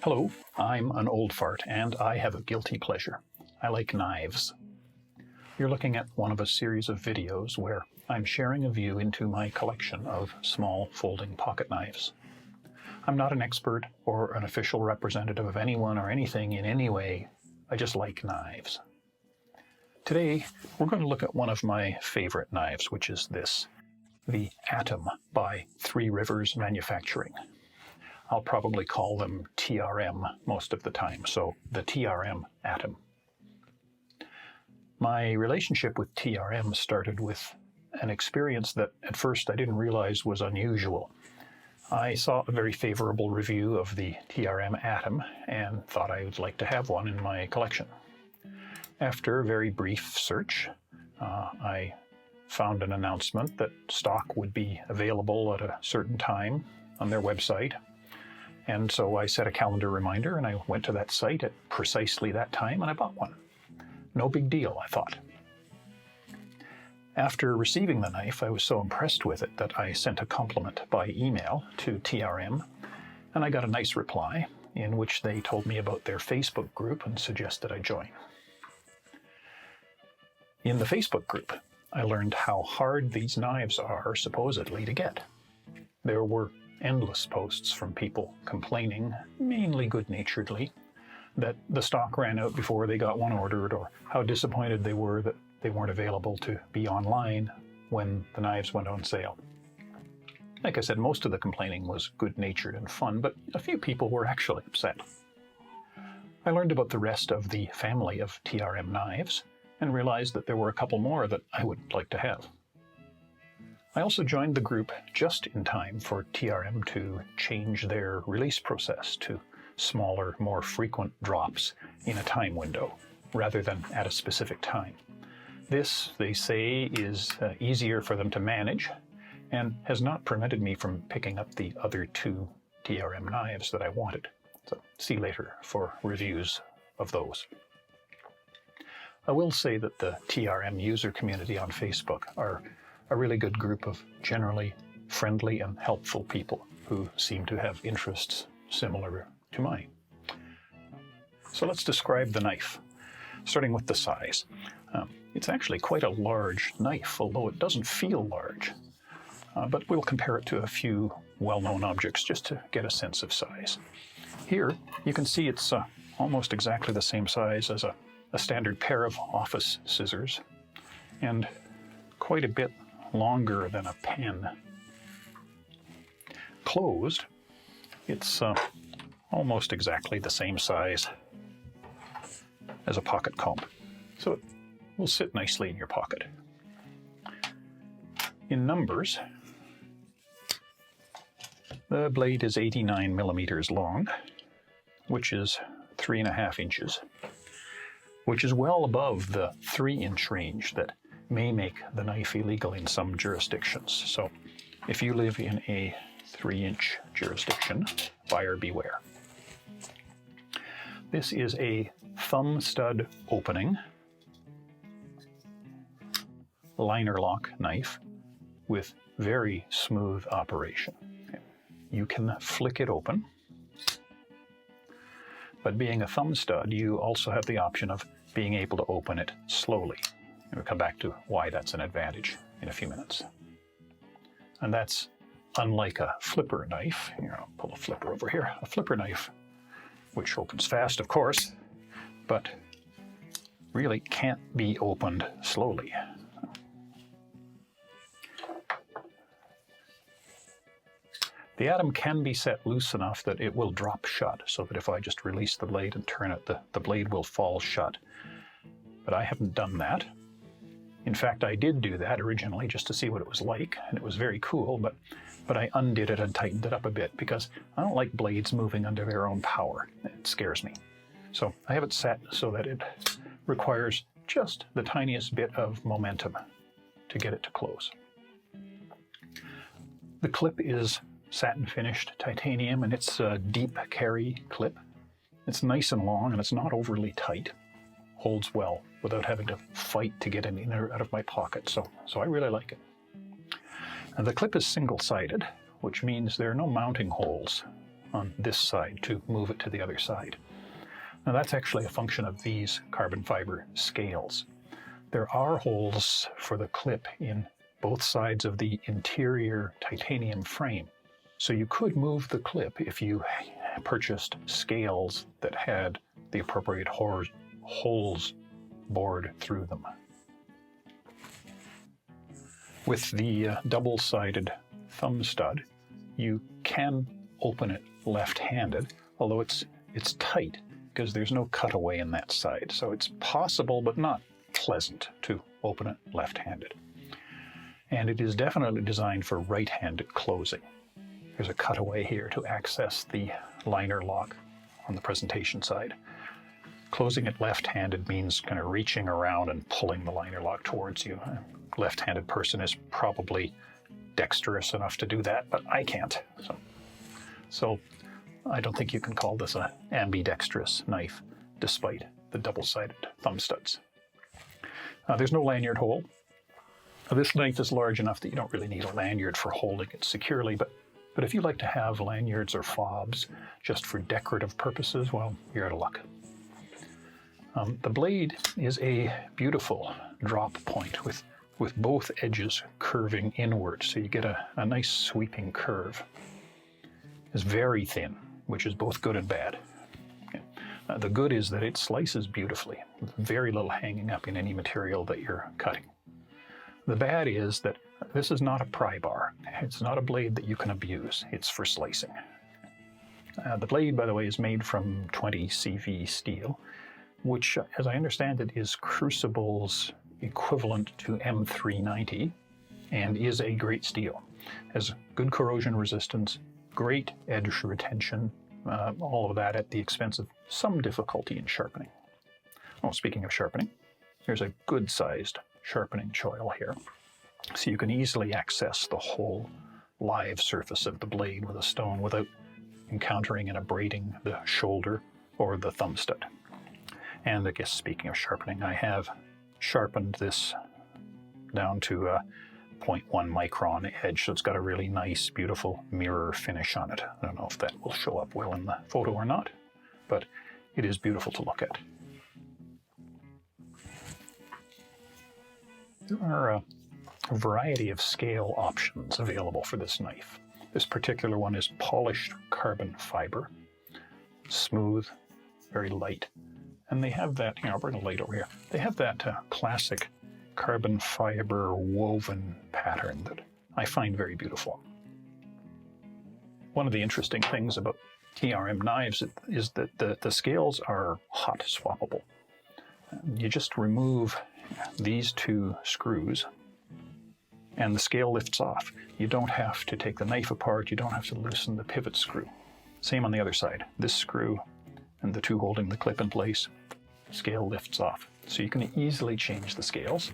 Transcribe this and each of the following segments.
Hello, I'm an old fart and I have a guilty pleasure. I like knives. You're looking at one of a series of videos where I'm sharing a view into my collection of small folding pocket knives. I'm not an expert or an official representative of anyone or anything in any way. I just like knives. Today, we're going to look at one of my favorite knives, which is this, the Atom by Three Rivers Manufacturing. I'll probably call them TRM most of the time, so the TRM Atom. My relationship with TRM started with an experience that at first I didn't realize was unusual. I saw a very favorable review of the TRM Atom and thought I would like to have one in my collection. After a very brief search, I found an announcement that stock would be available at a certain time on their website. And so I set a calendar reminder and I went to that site at precisely that time and I bought one. No big deal, I thought. After receiving the knife, I was so impressed with it that I sent a compliment by email to TRM, and I got a nice reply in which they told me about their Facebook group and suggested I join. In the Facebook group, I learned how hard these knives are supposedly to get. There were endless posts from people complaining, mainly good-naturedly, that the stock ran out before they got one ordered, or how disappointed they were that they weren't available to be online when the knives went on sale. Like I said, most of the complaining was good-natured and fun, but a few people were actually upset. I learned about the rest of the family of TRM knives and realized that there were a couple more that I would like to have. I also joined the group just in time for TRM to change their release process to smaller, more frequent drops in a time window, rather than at a specific time. This, they say, is easier for them to manage and has not prevented me from picking up the other two TRM knives that I wanted. So see later for reviews of those. I will say that the TRM user community on Facebook are a really good group of generally friendly and helpful people who seem to have interests similar to mine. So let's describe the knife, starting with the size. It's actually quite a large knife, although it doesn't feel large. But we'll compare it to a few well-known objects just to get a sense of size. Here, you can see it's almost exactly the same size as a standard pair of office scissors, and quite a bit longer than a pen. Closed, it's almost exactly the same size as a pocket comb, so it will sit nicely in your pocket. In numbers, the blade is 89 millimeters long, which is 3.5 inches, which is well above the 3-inch range that may make the knife illegal in some jurisdictions. So if you live in a 3-inch jurisdiction, buyer beware. This is a thumb stud opening liner lock knife with very smooth operation. You can flick it open, but being a thumb stud, you also have the option of being able to open it slowly. We'll come back to why that's an advantage in a few minutes. And that's unlike a flipper knife. Here, I'll pull a flipper over here. A flipper knife, which opens fast, of course, but really can't be opened slowly. The Atom can be set loose enough that it will drop shut, so that if I just release the blade and turn it, the blade will fall shut. But I haven't done that. In fact, I did do that originally just to see what it was like, and it was very cool, but I undid it and tightened it up a bit because I don't like blades moving under their own power. It scares me. So I have it set so that it requires just the tiniest bit of momentum to get it to close. The clip is satin finished titanium, and it's a deep carry clip. It's nice and long and it's not overly tight. Holds well without having to fight to get it in or out of my pocket, so I really like it. And the clip is single-sided, which means there are no mounting holes on this side to move it to the other side. Now that's actually a function of these carbon fiber scales. There are holes for the clip in both sides of the interior titanium frame. So you could move the clip if you purchased scales that had the appropriate holes bored through them. With the double-sided thumb stud, you can open it left-handed, although it's tight because there's no cutaway in that side. So it's possible, but not pleasant, to open it left-handed. And it is definitely designed for right-handed closing. There's a cutaway here to access the liner lock on the presentation side. Closing it left-handed means kind of reaching around and pulling the liner lock towards you. A left-handed person is probably dexterous enough to do that, but I can't. So I don't think you can call this an ambidextrous knife, despite the double-sided thumb studs. There's no lanyard hole. This knife is large enough that you don't really need a lanyard for holding it securely, but if you like to have lanyards or fobs just for decorative purposes, well, you're out of luck. The blade is a beautiful drop point with both edges curving inward, so you get a nice sweeping curve. It's very thin, which is both good and bad. The good is that it slices beautifully, with very little hanging up in any material that you're cutting. The bad is that this is not a pry bar. It's not a blade that you can abuse. It's for slicing. The blade, by the way, is made from 20 CV steel, which, as I understand it, is Crucible's equivalent to M390 and is a great steel. Has good corrosion resistance, great edge retention, all of that at the expense of some difficulty in sharpening. Oh, speaking of sharpening, here's a good-sized sharpening choil here, so you can easily access the whole live surface of the blade with a stone without encountering and abrading the shoulder or the thumb stud. And I guess speaking of sharpening, I have sharpened this down to a 0.1 micron edge, so it's got a really nice, beautiful mirror finish on it. I don't know if that will show up well in the photo or not, but it is beautiful to look at. There are a variety of scale options available for this knife. This particular one is polished carbon fiber, smooth, very light. And they have that, I'll bring a light over here. They have that classic carbon fiber woven pattern that I find very beautiful. One of the interesting things about TRM knives is that the scales are hot swappable. You just remove these two screws and the scale lifts off. You don't have to take the knife apart, you don't have to loosen the pivot screw. Same on the other side. This screw and the two holding the clip in place, scale lifts off. So you can easily change the scales.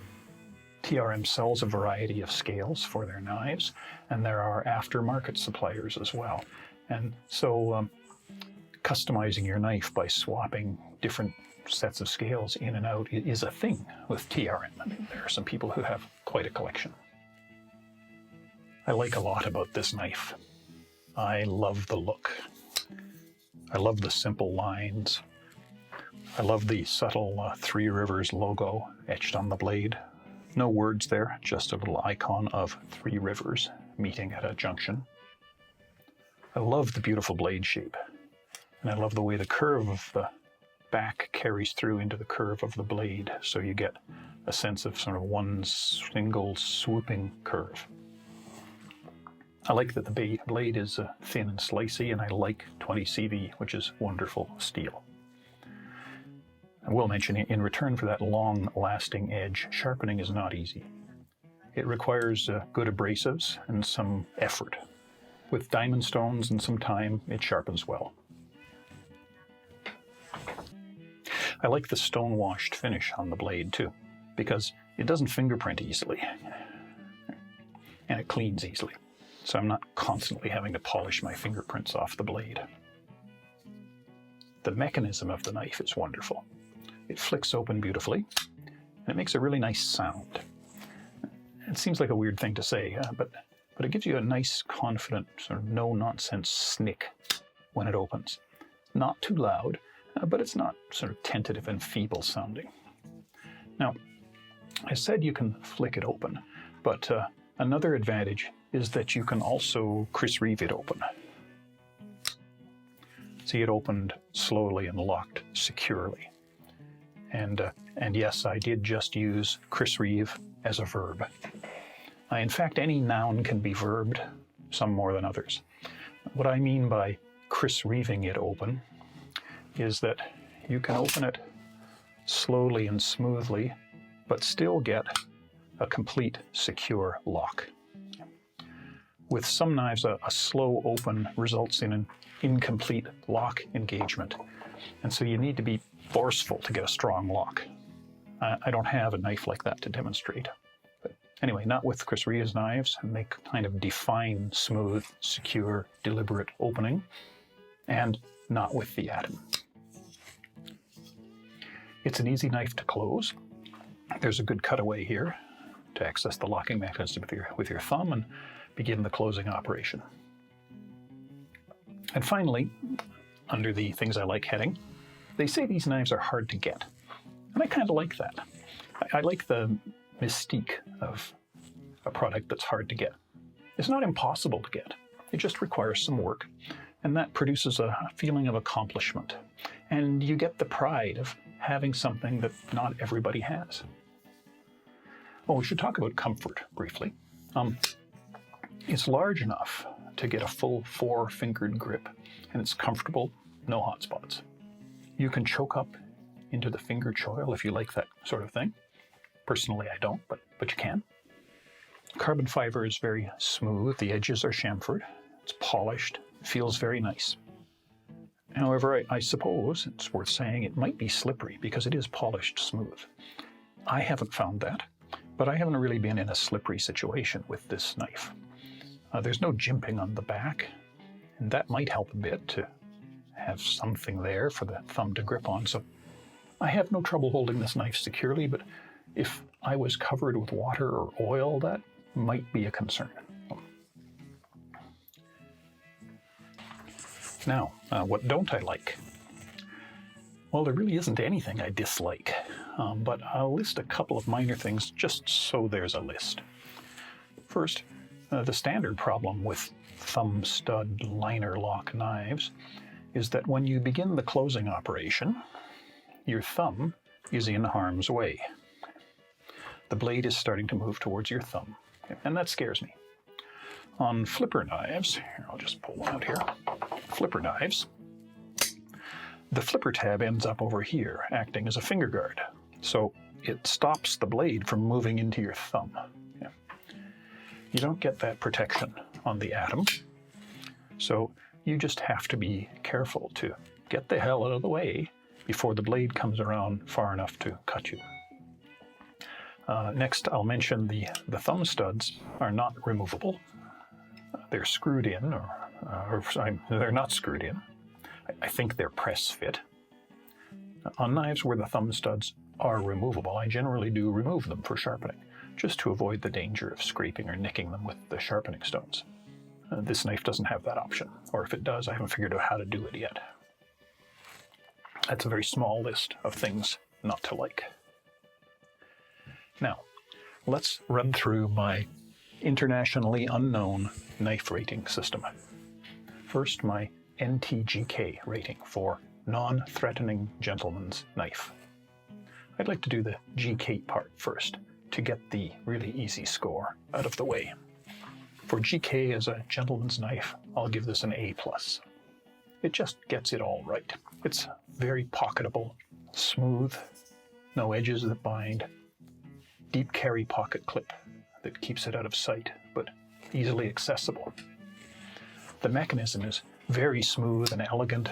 TRM sells a variety of scales for their knives, and there are aftermarket suppliers as well. And so customizing your knife by swapping different sets of scales in and out is a thing with TRM. I mean, there are some people who have quite a collection. I like a lot about this knife. I love the look. I love the simple lines. I love the subtle Three Rivers logo etched on the blade. No words there, just a little icon of Three Rivers meeting at a junction. I love the beautiful blade shape, and I love the way the curve of the back carries through into the curve of the blade, so you get a sense of sort of one single swooping curve. I like that the blade is thin and slicey, and I like 20 CV, which is wonderful steel. I will mention, in return for that long-lasting edge, sharpening is not easy. It requires good abrasives and some effort. With diamond stones and some time, it sharpens well. I like the stone-washed finish on the blade too, because it doesn't fingerprint easily, and it cleans easily. So I'm not constantly having to polish my fingerprints off the blade. The mechanism of the knife is wonderful. It flicks open beautifully, and it makes a really nice sound. It seems like a weird thing to say, but it gives you a nice, confident, sort of no-nonsense snick when it opens. Not too loud, but it's not sort of tentative and feeble sounding. Now, I said you can flick it open, but another advantage is that you can also Chris Reeve it open. See, it opened slowly and locked securely. And yes, I did just use Chris Reeve as a verb. In fact, any noun can be verbed, some more than others. What I mean by Chris Reeving it open is that you can open it slowly and smoothly, but still get a complete secure lock. With some knives, a slow open results in an incomplete lock engagement, and so you need to be forceful to get a strong lock. I don't have a knife like that to demonstrate. But anyway, not with Chris Reeve's knives, and they kind of define smooth, secure, deliberate opening, and not with the Atom. It's an easy knife to close. There's a good cutaway here to access the locking mechanism with your thumb and begin the closing operation. And finally, under the things I like heading, they say these knives are hard to get. And I kind of like that. I like the mystique of a product that's hard to get. It's not impossible to get. It just requires some work. And that produces a feeling of accomplishment. And you get the pride of having something that not everybody has. Oh, we should talk about comfort briefly. It's large enough to get a full 4-fingered grip, and it's comfortable, no hot spots. You can choke up into the finger choil if you like that sort of thing. Personally, I don't, but you can. Carbon fiber is very smooth. The edges are chamfered. It's polished. It feels very nice. However, I suppose it's worth saying it might be slippery because it is polished smooth. I haven't found that, but I haven't really been in a slippery situation with this knife. There's no jimping on the back, and that might help a bit to have something there for the thumb to grip on. So I have no trouble holding this knife securely, but if I was covered with water or oil, that might be a concern. Now, what don't I like? Well, there really isn't anything I dislike, but I'll list a couple of minor things just so there's a list. First, the standard problem with thumb stud liner lock knives is that when you begin the closing operation, your thumb is in harm's way. The blade is starting to move towards your thumb, and that scares me. On flipper knives, here, I'll just pull one out here. Flipper knives, the flipper tab ends up over here, acting as a finger guard. So it stops the blade from moving into your thumb. Yeah. You don't get that protection on the Atom. So you just have to be careful to get the hell out of the way before the blade comes around far enough to cut you. Next, I'll mention the thumb studs are not removable. They're screwed in, or they're not screwed in. I think they're press fit. On knives where the thumb studs are removable, I generally do remove them for sharpening, just to avoid the danger of scraping or nicking them with the sharpening stones. This knife doesn't have that option, or if it does, I haven't figured out how to do it yet. That's a very small list of things not to like. Now, let's run through my internationally unknown knife rating system. First, my NTGK rating for non-threatening gentleman's knife. I'd like to do the GK part first to get the really easy score out of the way. For GK as a gentleman's knife, I'll give this an A+. It just gets it all right. It's very pocketable, smooth, no edges that bind, deep carry pocket clip that keeps it out of sight, but easily accessible. The mechanism is very smooth and elegant,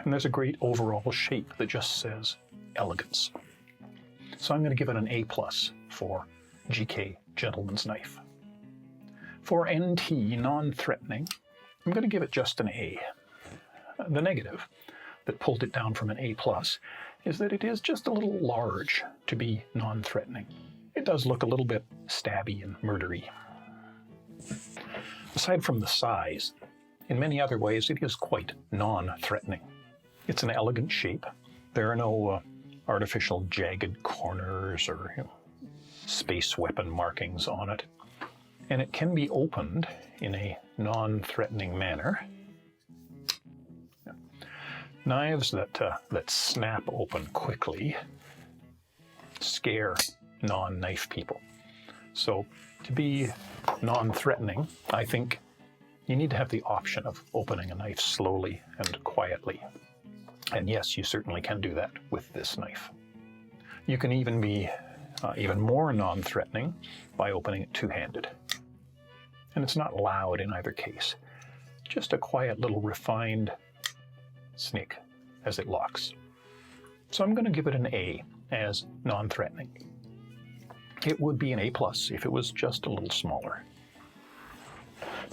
and there's a great overall shape that just says elegance. So I'm going to give it an A+ for GK gentleman's knife. For NT non-threatening, I'm going to give it just an A. The negative that pulled it down from an A+ is that it is just a little large to be non-threatening. It does look a little bit stabby and murdery. Aside from the size, in many other ways, it is quite non-threatening. It's an elegant shape. There are no artificial jagged corners or space weapon markings on it. And it can be opened in a non-threatening manner. Knives that snap open quickly scare non-knife people. So to be non-threatening, I think you need to have the option of opening a knife slowly and quietly. And yes, you certainly can do that with this knife. You can even be even more non-threatening by opening it two-handed. And it's not loud in either case. Just a quiet little refined sneak as it locks. So I'm going to give it an A as non-threatening. It would be an A+ if it was just a little smaller.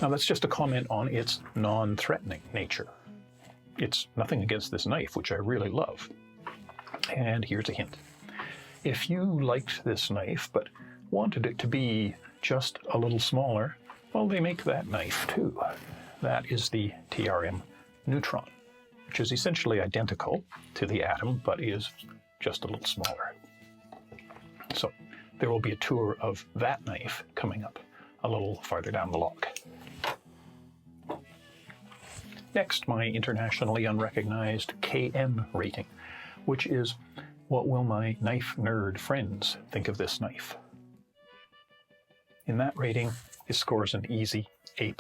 Now that's just a comment on its non-threatening nature. It's nothing against this knife, which I really love. And here's a hint. If you liked this knife but wanted it to be just a little smaller, well, they make that knife too. That is the TRM Neutron, which is essentially identical to the Atom, but is just a little smaller. So there will be a tour of that knife coming up a little farther down the log. Next, my internationally unrecognized KN rating, which is what will my knife nerd friends think of this knife. In that rating, it scores an easy A+.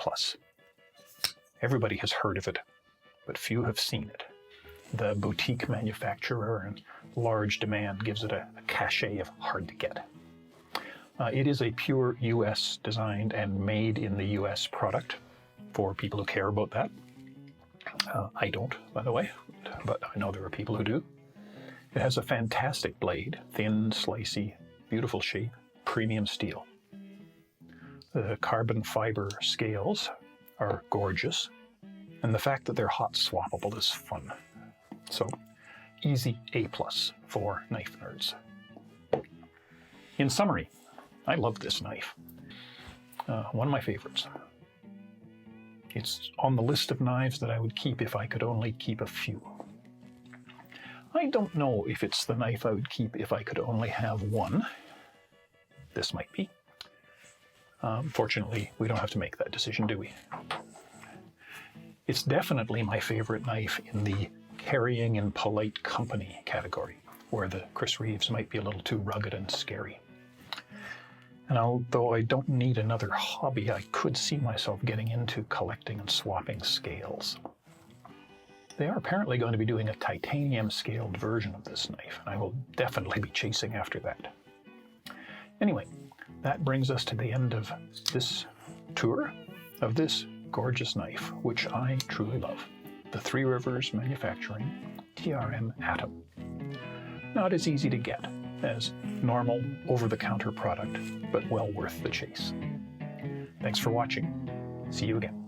Everybody has heard of it, but few have seen it. The boutique manufacturer and large demand gives it a cachet of hard to get. It is a pure US designed and made in the US product for people who care about that. I don't, by the way, but I know there are people who do. It has a fantastic blade, thin, slicey, beautiful shape, premium steel. The carbon fiber scales are gorgeous, and the fact that they're hot swappable is fun. So, easy A+ for knife nerds. In summary, I love this knife. One of my favorites. It's on the list of knives that I would keep if I could only keep a few. I don't know if it's the knife I would keep if I could only have one. This might be. Fortunately, we don't have to make that decision, do we? It's definitely my favorite knife in the carrying in polite company category, where the Chris Reeves might be a little too rugged and scary. And although I don't need another hobby, I could see myself getting into collecting and swapping scales. They are apparently going to be doing a titanium scaled version of this knife, and I will definitely be chasing after that. Anyway, that brings us to the end of this tour of this gorgeous knife, which I truly love. The Three Rivers Manufacturing TRM Atom. Not as easy to get as normal over-the-counter product, but well worth the chase. Thanks for watching. See you again.